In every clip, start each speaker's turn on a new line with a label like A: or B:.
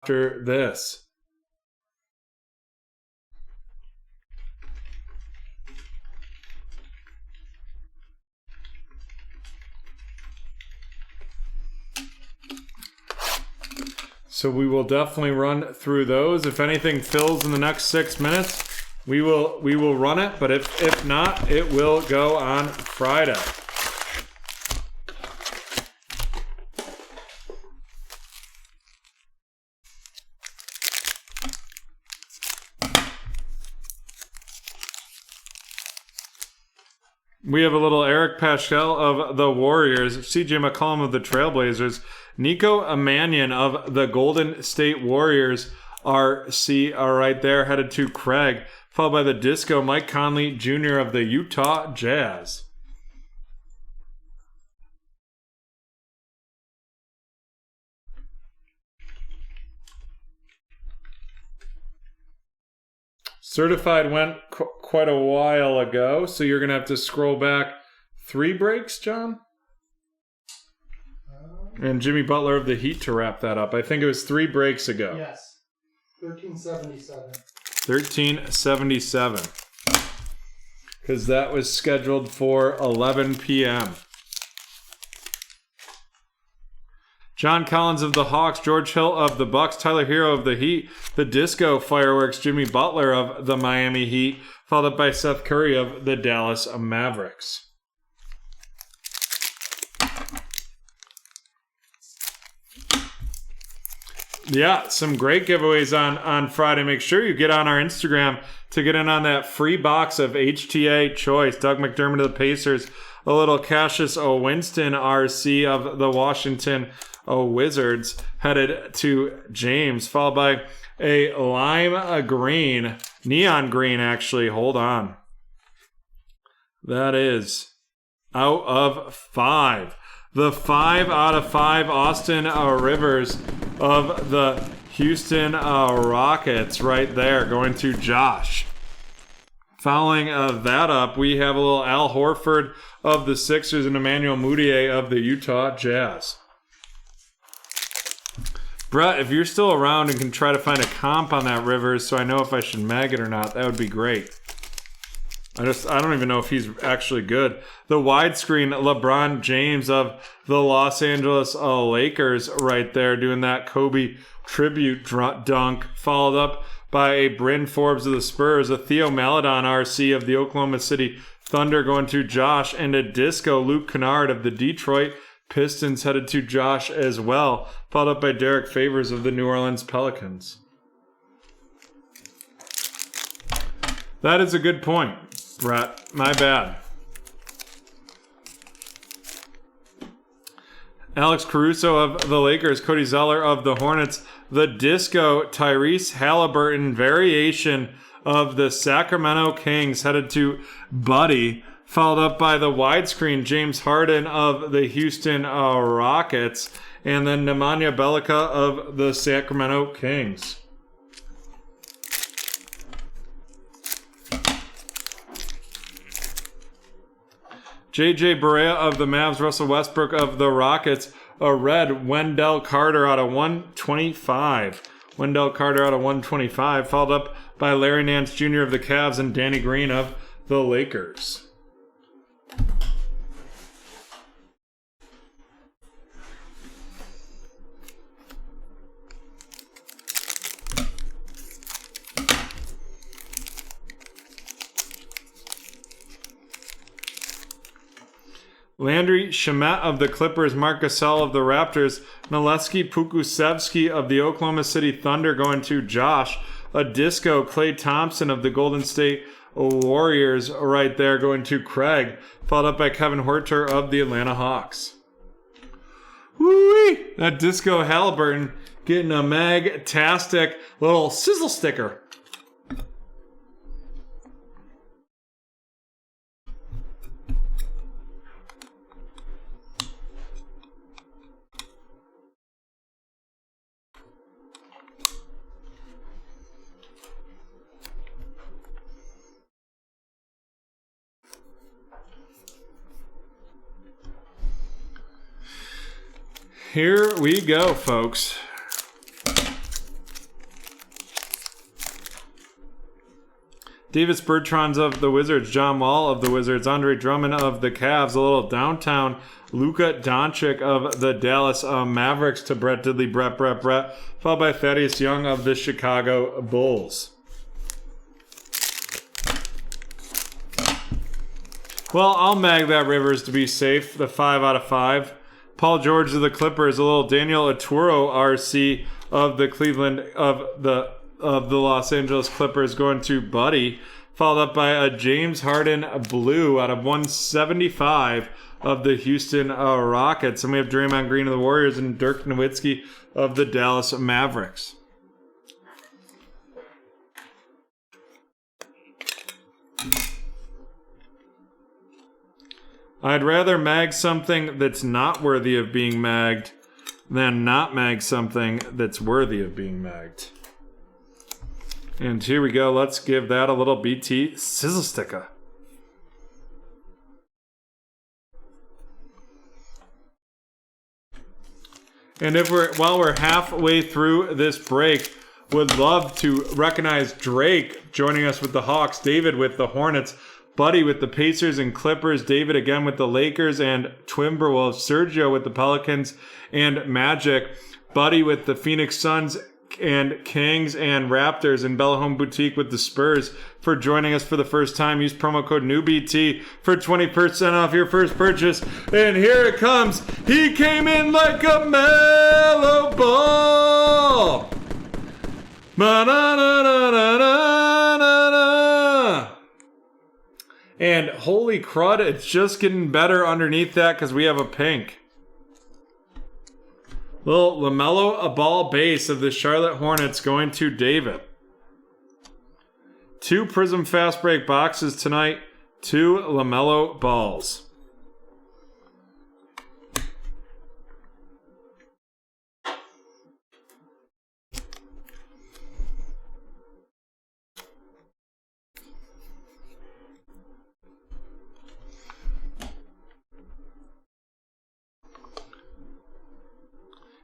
A: after this. So we will definitely run through those. If anything fills in the next 6 minutes, we will run it. But if not, it will go on Friday. We have a little Eric Paschal of the Warriors, CJ McCollum of the Trailblazers, Nico Amanyan of the Golden State Warriors, RC are right there, headed to Craig, followed by the Disco, Mike Conley Jr. of the Utah Jazz. Certified went quite a while ago, so you're going to have to scroll back 3 breaks, John? And Jimmy Butler of the Heat to wrap that up. I think it was 3 breaks ago.
B: Yes. 1377.
A: 1377. Because that was scheduled for 11 p.m. John Collins of the Hawks, George Hill of the Bucks, Tyler Hero of the Heat, the Disco Fireworks, Jimmy Butler of the Miami Heat, followed up by Seth Curry of the Dallas Mavericks. Yeah, some great giveaways on Friday. Make sure you get on our Instagram to get in on that free box of HTA Choice. Doug McDermott of the Pacers, a little Cassius Winston RC of the Washington Wizards, headed to James, followed by a lime green, neon green actually, hold on. That is out of 5. The 5 out of 5 Austin Rivers of the Houston Rockets right there, going to Josh. Following that up, we have a little Al Horford of the Sixers and Emmanuel Mudiay of the Utah Jazz. Brett, if you're still around and can try to find a comp on that Rivers so I know if I should mag it or not, that would be great. I don't even know if he's actually good. The widescreen LeBron James of the Los Angeles Lakers right there doing that Kobe tribute dunk, followed up by a Bryn Forbes of the Spurs, a Theo Maledon RC of the Oklahoma City Thunder going to Josh, and a Disco Luke Kennard of the Detroit Pistons headed to Josh as well, followed up by Derek Favors of the New Orleans Pelicans. That is a good point, Brett. My bad. Alex Caruso of the Lakers, Cody Zeller of the Hornets, the Disco Tyrese Halliburton variation of the Sacramento Kings headed to Buddy, followed up by the widescreen James Harden of the Houston Rockets, and then Nemanja Bjelica of the Sacramento Kings. JJ Barea of the Mavs, Russell Westbrook of the Rockets, a red Wendell Carter out of 125. Wendell Carter out of 125, followed up by Larry Nance Jr. of the Cavs and Danny Green of the Lakers. Landry Shamet of the Clippers, Marc Gasol of the Raptors, Naleski Pukusevsky of the Oklahoma City Thunder going to Josh, a Disco Klay Thompson of the Golden State Warriors right there going to Craig, followed up by Kevin Huerter of the Atlanta Hawks. Woo-wee! That Disco Halliburton getting a mag-tastic little sizzle sticker. Here we go, folks. Davis Bertrand of the Wizards, John Wall of the Wizards, Andre Drummond of the Cavs, a little downtown Luka Doncic of the Dallas Mavericks to Brett Diddley, Brett, followed by Thaddeus Young of the Chicago Bulls. Well, I'll mag that Rivers to be safe, the 5 out of 5. Paul George of the Clippers, a little Daniel Aturo RC of the Los Angeles Clippers going to Buddy, followed up by a James Harden blue out of 175 of the Houston Rockets. And we have Draymond Green of the Warriors and Dirk Nowitzki of the Dallas Mavericks. I'd rather mag something that's not worthy of being magged than not mag something that's worthy of being magged. And here we go. Let's give that a little BT sizzle sticker. And while we're halfway through this break, would love to recognize Drake joining us with the Hawks, David with the Hornets, Buddy with the Pacers and Clippers, David again with the Lakers and Timberwolves, Sergio with the Pelicans and Magic, Buddy with the Phoenix Suns and Kings and Raptors, and Bella Home Boutique with the Spurs for joining us for the first time. Use promo code NEWBT for 20% off your first purchase. And here it comes. He came in like a mellow ball. Ma-na-na-na-na-na-na. And holy crud, it's just getting better underneath that because we have a pink. Little LaMelo Ball base of the Charlotte Hornets going to David. 2 Prizm Fast Break boxes tonight. 2 LaMelo Balls.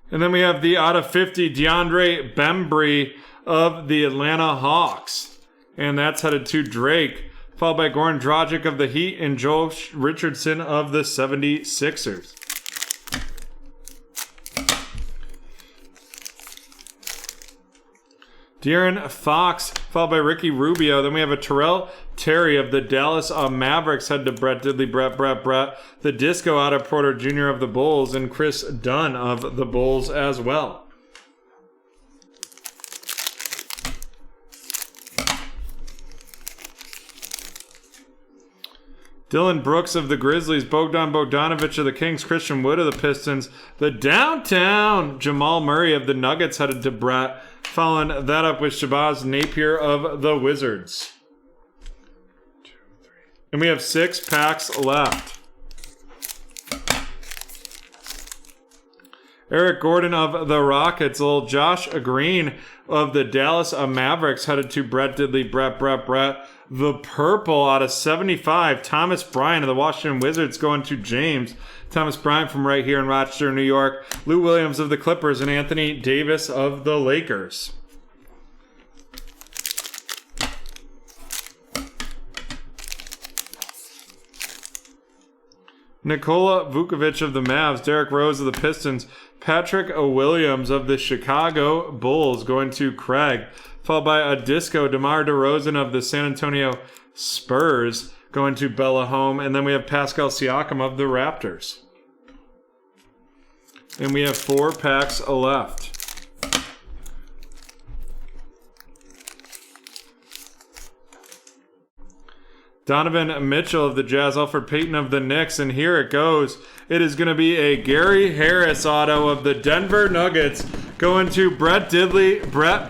A: And then we have the out of 50 DeAndre Bembry of the Atlanta Hawks. And that's headed to Drake, followed by Goran Dragic of the Heat and Joel Richardson of the 76ers. De'Aaron Fox, followed by Ricky Rubio. Then we have a Terrell Terry of the Dallas Mavericks, head to Brett Diddley, Brett. The Disco out of Porter Jr. of the Bulls, and Chris Dunn of the Bulls as well. Dylan Brooks of the Grizzlies, Bogdan Bogdanovic of the Kings, Christian Wood of the Pistons, the downtown Jamal Murray of the Nuggets headed to Brett, following that up with Shabazz Napier of the Wizards. And we have 6 packs left. Eric Gordon of the Rockets, little Josh Green of the Dallas Mavericks headed to Brett Diddley, Brett. The purple out of 75, Thomas Bryant of the Washington Wizards going to James. Thomas Bryant from right here in Rochester, New York. Lou Williams of the Clippers and Anthony Davis of the Lakers. Nikola Vukovic of the Mavs, Derrick Rose of the Pistons, Patrick Williams of the Chicago Bulls going to Craig, followed by a Disco DeMar DeRozan of the San Antonio Spurs going to Bella Home, and then we have Pascal Siakam of the Raptors. And we have 4 packs left. Donovan Mitchell of the Jazz, Alfred Payton of the Knicks, and here it goes. It is going to be a Gary Harris auto of the Denver Nuggets going to Brett Diddley, Brett.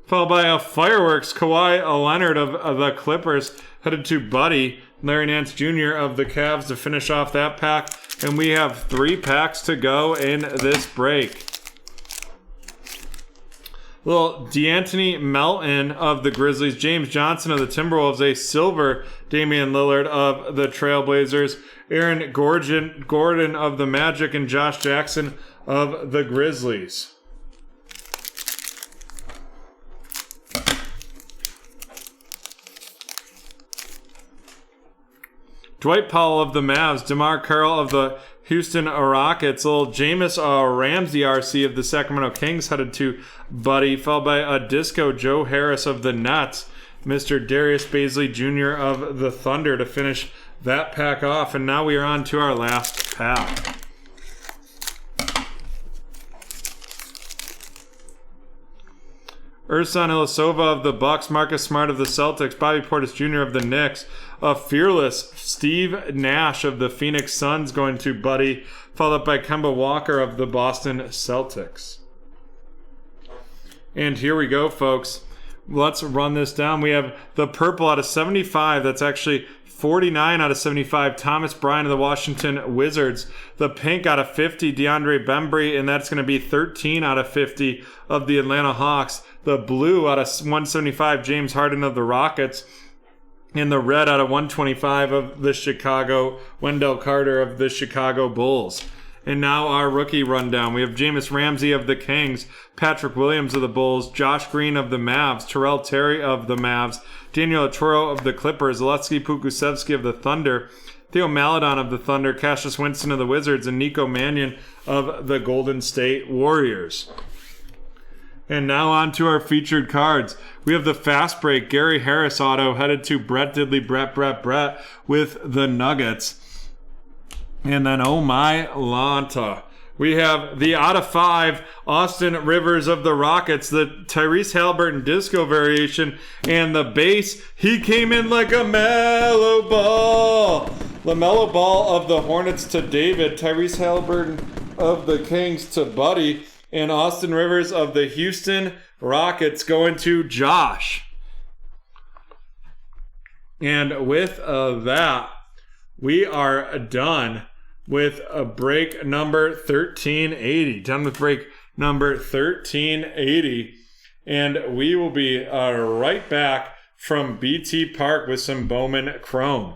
A: Followed by a Fireworks Kawhi Leonard of the Clippers headed to Buddy, Larry Nance Jr. of the Cavs to finish off that pack. And we have 3 packs to go in this break. Little D'Anthony Melton of the Grizzlies, James Johnson of the Timberwolves, a silver Damian Lillard of the Trailblazers, Aaron Gordon of the Magic, and Josh Jackson of the Grizzlies. Dwight Powell of the Mavs, DeMar Carroll of the Houston Rockets, little Jameis Ramsey RC of the Sacramento Kings headed to Buddy, followed by a Disco Joe Harris of the Nets, Mr. Darius Baisley Jr. of the Thunder to finish that pack off. And now we are on to our last pack. Ersan Ilyasova of the Bucks, Marcus Smart of the Celtics, Bobby Portis Jr. of the Knicks, a fearless Steve Nash of the Phoenix Suns going to Buddy, followed up by Kemba Walker of the Boston Celtics. And here we go, folks. Let's run this down. We have the purple out of 75. That's actually 49 out of 75. Thomas Bryant of the Washington Wizards. The pink out of 50. DeAndre Bembry. And that's going to be 13 out of 50 of the Atlanta Hawks. The blue out of 175. James Harden of the Rockets. And the red out of 125 of the Chicago. Wendell Carter of the Chicago Bulls. And now our rookie rundown. We have Jameis Ramsey of the Kings, Patrick Williams of the Bulls, Josh Green of the Mavs, Terrell Terry of the Mavs, Daniel Otero of the Clippers, Alexei Pokusevsky of the Thunder, Theo Maledon of the Thunder, Cassius Winston of the Wizards, and Nico Mannion of the Golden State Warriors. And now on to our featured cards. We have the fast break Gary Harris auto headed to Brett Diddley, Brett with the Nuggets. And then, oh my Lanta, we have the out of 5 Austin Rivers of the Rockets, the Tyrese Halliburton disco variation, and the base, he came in like a mellow ball. LaMelo Ball of the Hornets to David, Tyrese Halliburton of the Kings to Buddy, and Austin Rivers of the Houston Rockets going to Josh. And with that, we are done with a break number 1380. Done with break number 1380. And we will be right back from BT Park with some Bowman Chrome.